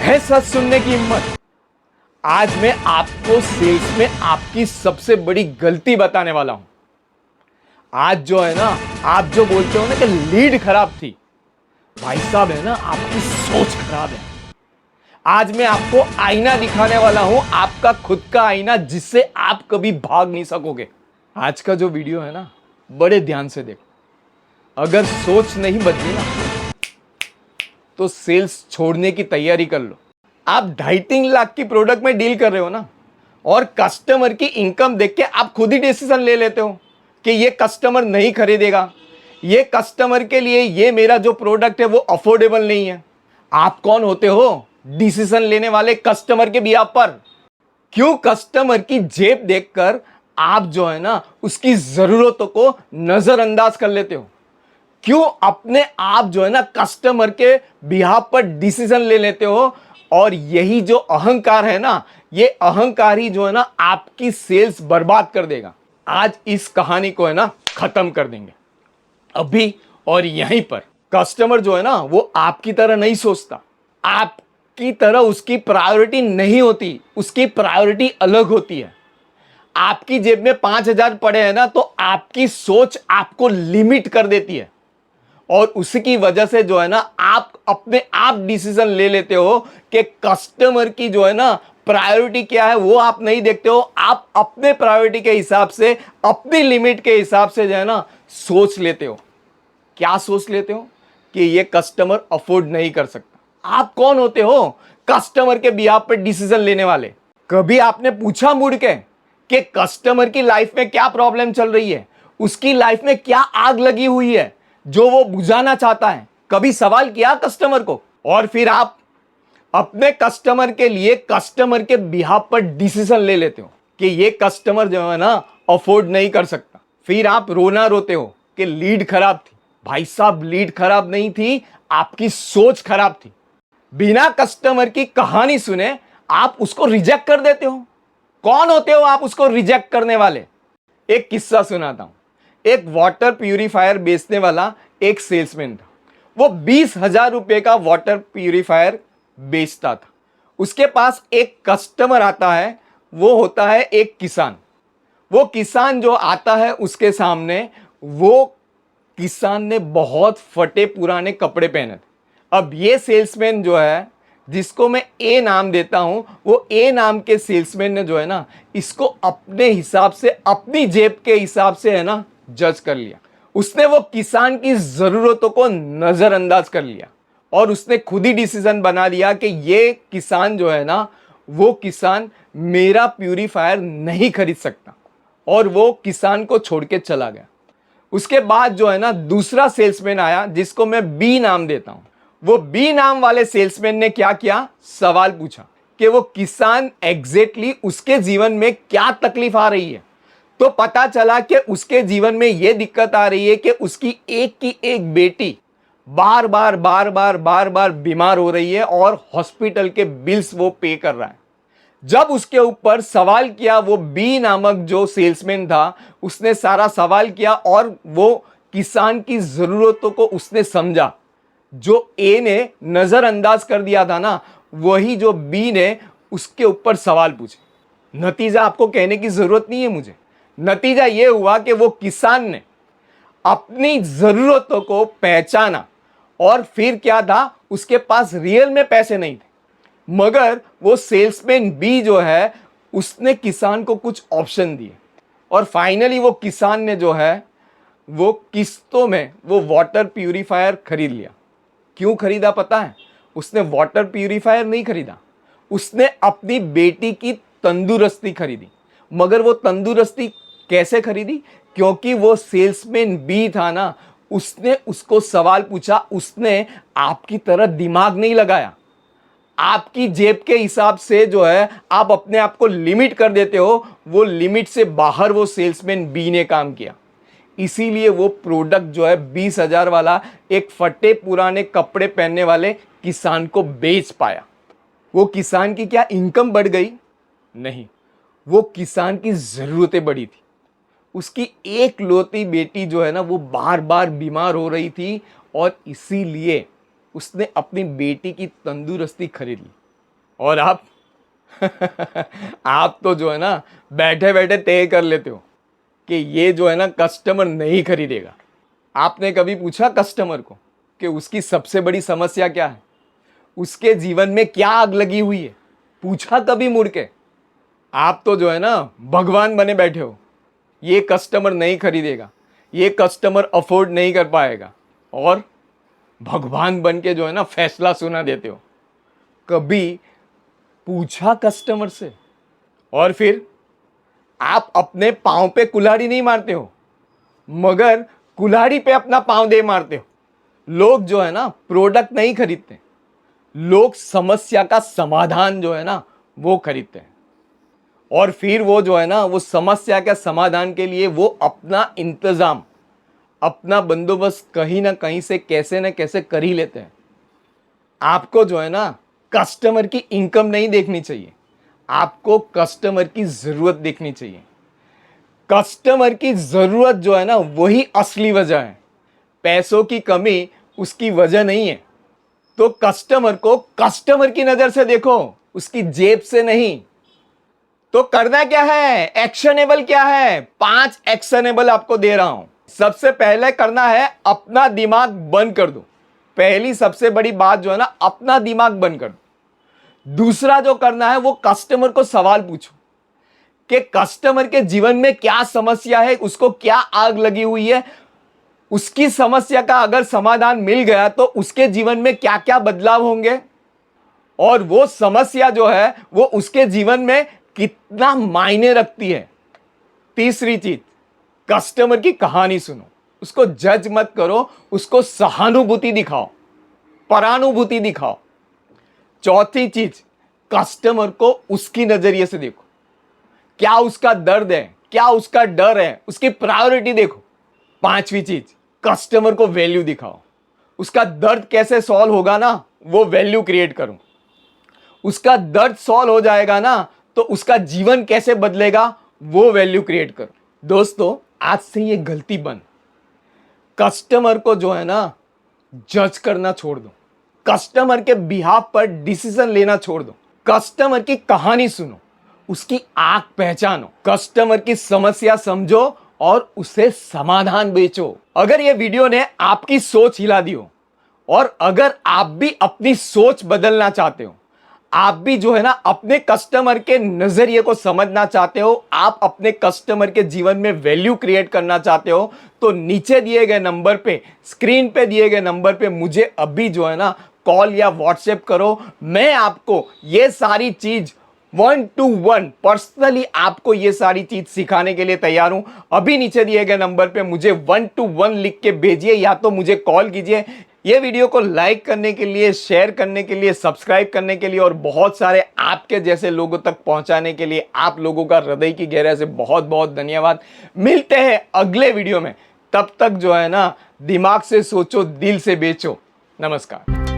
है सच सुनने की हिम्मत। आज मैं आपको सेल्स में आपकी सबसे बड़ी गलती बताने वाला हूं। आज जो है ना, आप जो बोलते हो ना कि लीड खराब थी, भाई साहब है ना, आपकी सोच खराब है। आज मैं आपको आईना दिखाने वाला हूं, आपका खुद का आईना, जिससे आप कभी भाग नहीं सकोगे। आज का जो वीडियो है ना, बड़े ध्यान से देखो। अगर सोच नहीं बदली ना, तो सेल्स छोड़ने की तैयारी कर लो। आप 2.5-3 लाख की प्रोडक्ट में डील कर रहे हो ना, और कस्टमर की इनकम देख के आप खुद ही डिसीजन ले लेते हो कि ये कस्टमर नहीं खरीदेगा, ये कस्टमर के लिए ये मेरा जो प्रोडक्ट है वो अफोर्डेबल नहीं है। आप कौन होते हो डिसीजन लेने वाले कस्टमर के बिहाफ पर? क्यों कस्टमर की जेब देखकर आप जो है ना, उसकी जरूरतों को नजरअंदाज कर लेते हो? क्यों अपने आप जो है ना, कस्टमर के बिहाफ पर डिसीजन ले लेते हो? और यही जो अहंकार है ना, ये अहंकार ही जो है ना, आपकी सेल्स बर्बाद कर देगा। आज इस कहानी को है ना, खत्म कर देंगे अभी और यहीं पर। कस्टमर जो है ना, वो आपकी तरह नहीं सोचता, आपकी तरह उसकी प्रायोरिटी नहीं होती, उसकी प्रायोरिटी अलग होती है। आपकी जेब में 5,000 पड़े हैं ना, तो आपकी सोच आपको लिमिट कर देती है, और उसकी वजह से जो है ना, आप अपने आप डिसीजन ले लेते हो कि कस्टमर की जो है ना, प्रायोरिटी क्या है वो आप नहीं देखते हो। आप अपने प्रायोरिटी के हिसाब से, अपनी लिमिट के हिसाब से जो है ना, सोच लेते हो। क्या सोच लेते हो? कि ये कस्टमर अफोर्ड नहीं कर सकता। आप कौन होते हो कस्टमर के बिहाफ पर डिसीजन लेने वाले? कभी आपने पूछा मुड़ के कि कस्टमर की लाइफ में क्या प्रॉब्लम चल रही है, उसकी लाइफ में क्या आग लगी हुई है जो वो बुझाना चाहता है? कभी सवाल किया कस्टमर को? और फिर आप अपने कस्टमर के लिए, कस्टमर के बिहाफ पर डिसीजन ले लेते हो कि ये कस्टमर जो है ना, अफोर्ड नहीं कर सकता। फिर आप रोना रोते हो कि लीड खराब थी। भाई साहब, लीड खराब नहीं थी, आपकी सोच खराब थी। बिना कस्टमर की कहानी सुने आप उसको रिजेक्ट कर देते हो। कौन होते हो आप उसको रिजेक्ट करने वाले? एक किस्सा सुनाता हूं। एक वाटर प्यूरिफायर बेचने वाला एक सेल्समैन था। वो 20,000 रुपए का वाटर प्यूरिफायर बेचता था। उसके पास एक कस्टमर आता है, वो होता है एक किसान। वो किसान जो आता है उसके सामने, वो किसान ने बहुत फटे पुराने कपड़े पहने थे। अब ये सेल्समैन जो है, जिसको मैं ए नाम देता हूं, वो ए नाम के सेल्समैन ने जो है ना, इसको अपने हिसाब से, अपनी जेब के हिसाब से है ना, जज कर लिया। उसने वो किसान की जरूरतों को नजरअंदाज कर लिया, और उसने खुद ही डिसीजन बना लिया कि ये किसान जो है ना, वो किसान मेरा प्यूरिफायर नहीं खरीद सकता, और वो किसान को छोड़ के चला गया। उसके बाद जो है ना, दूसरा सेल्समैन आया, जिसको मैं बी नाम देता हूं। वो बी नाम वाले सेल्समैन ने क्या किया? सवाल पूछा कि वो किसान एग्जैक्टली उसके जीवन में क्या तकलीफ आ रही है। तो पता चला कि उसके जीवन में यह दिक्कत आ रही है कि उसकी एक की एक बेटी बार बार बीमार हो रही है, और हॉस्पिटल के बिल्स वो पे कर रहा है। जब उसके ऊपर सवाल किया, वो बी नामक जो सेल्समैन था, उसने सारा सवाल किया, और वो किसान की जरूरतों को उसने समझा। जो ए ने नजरअंदाज कर दिया था ना, वही जो बी ने उसके ऊपर सवाल पूछे। नतीजा आपको कहने की जरूरत नहीं है मुझे। नतीजा यह हुआ कि वो किसान ने अपनी जरूरतों को पहचाना, और फिर क्या था, उसके पास रियल में पैसे नहीं थे, मगर वो सेल्समैन बी जो है, उसने किसान को कुछ ऑप्शन दिए, और फाइनली वो किसान ने जो है, वो किस्तों में वो वाटर प्यूरिफायर खरीद लिया। क्यों खरीदा पता है? उसने वाटर प्यूरिफायर नहीं खरीदा, उसने अपनी बेटी की तंदुरुस्ती खरीदी। मगर वो तंदुरुस्ती कैसे खरीदी? क्योंकि वो सेल्समैन बी था ना, उसने उसको सवाल पूछा, उसने आपकी तरह दिमाग नहीं लगाया। आपकी जेब के हिसाब से जो है, आप अपने आप को लिमिट कर देते हो, वो लिमिट से बाहर वो सेल्समैन बी ने काम किया। इसीलिए वो प्रोडक्ट जो है 20,000 वाला, एक फटे पुराने कपड़े पहनने वाले किसान को बेच पाया। वो किसान की क्या इनकम बढ़ गई? नहीं, वो किसान की जरूरतें बढ़ी थी। उसकी एक लौती बेटी जो है ना, वो बार बार बीमार हो रही थी, और इसीलिए उसने अपनी बेटी की तंदुरुस्ती खरीद ली। और आप आप तो जो है ना बैठे बैठे तय कर लेते हो कि ये जो है ना कस्टमर नहीं खरीदेगा। आपने कभी पूछा कस्टमर को कि उसकी सबसे बड़ी समस्या क्या है, उसके जीवन में क्या आग लगी हुई है? पूछा कभी मुड़ के? आप तो जो है ना भगवान बने बैठे हो, ये कस्टमर नहीं खरीदेगा, ये कस्टमर अफोर्ड नहीं कर पाएगा, और भगवान बन के जो है ना फैसला सुना देते हो। कभी पूछा कस्टमर से? और फिर आप अपने पांव पे कुल्हाड़ी नहीं मारते हो, मगर कुल्हाड़ी पे अपना पांव दे मारते हो। लोग जो है ना प्रोडक्ट नहीं खरीदते, लोग समस्या का समाधान जो है ना वो खरीदते हैं। और फिर वो जो है ना वो समस्या के समाधान के लिए वो अपना इंतजाम, अपना बंदोबस्त कहीं ना कहीं से कैसे न कैसे कर ही लेते हैं। आपको जो है ना कस्टमर की इनकम नहीं देखनी चाहिए, आपको कस्टमर की जरूरत देखनी चाहिए। कस्टमर की जरूरत जो है ना वही असली वजह है, पैसों की कमी उसकी वजह नहीं है। तो कस्टमर को कस्टमर की नजर से देखो, उसकी जेब से नहीं। तो करना क्या है, एक्शनेबल क्या है? 5 एक्शनेबल आपको दे रहा हूं। सबसे पहले करना है अपना दिमाग बंद कर दो। पहली सबसे बड़ी बात जो है ना अपना दिमाग बंद कर दो। दूसरा जो करना है वो कस्टमर को सवाल पूछो कि कस्टमर के जीवन में क्या समस्या है, उसको क्या आग लगी हुई है। उसकी समस्या का अगर समाधान मिल गया तो उसके जीवन में क्या क्या बदलाव होंगे, और वो समस्या जो है वो उसके जीवन में कितना मायने रखती है। तीसरी चीज, कस्टमर की कहानी सुनो, उसको जज मत करो, उसको सहानुभूति दिखाओ, परानुभूति दिखाओ। चौथी चीज, कस्टमर को उसकी नजरिए से देखो, क्या उसका दर्द है, क्या उसका डर है, उसकी प्रायोरिटी देखो। पांचवी चीज, कस्टमर को वैल्यू दिखाओ, उसका दर्द कैसे सॉल्व होगा ना वो वैल्यू क्रिएट करो। उसका दर्द सॉल्व हो जाएगा ना तो उसका जीवन कैसे बदलेगा वो वैल्यू क्रिएट करो। दोस्तों, आज से ये गलती बंद, कस्टमर को जो है ना जज करना छोड़ दो, कस्टमर के बिहाफ पर डिसीजन लेना छोड़ दो। कस्टमर की कहानी सुनो, उसकी आंख पहचानो, कस्टमर की समस्या समझो और उसे समाधान बेचो। अगर ये वीडियो ने आपकी सोच हिला दी हो, और अगर आप भी अपनी सोच बदलना चाहते हो, आप भी जो है ना अपने कस्टमर के नजरिए को समझना चाहते हो, आप अपने कस्टमर के जीवन में वैल्यू क्रिएट करना चाहते हो, तो नीचे दिए गए नंबर पे, स्क्रीन पे दिए गए नंबर पे मुझे अभी जो है ना कॉल या व्हाट्सएप करो। मैं आपको ये सारी चीज 1 to 1 पर्सनली आपको ये सारी चीज सिखाने के लिए तैयार हूं। अभी नीचे दिए गए नंबर पे मुझे 1 to 1 लिख के भेजिए, या तो मुझे कॉल कीजिए। ये वीडियो को लाइक करने के लिए, शेयर करने के लिए, सब्सक्राइब करने के लिए और बहुत सारे आपके जैसे लोगों तक पहुंचाने के लिए आप लोगों का हृदय की गहराई से बहुत बहुत धन्यवाद। मिलते हैं अगले वीडियो में, तब तक जो है ना दिमाग से सोचो, दिल से बेचो। नमस्कार।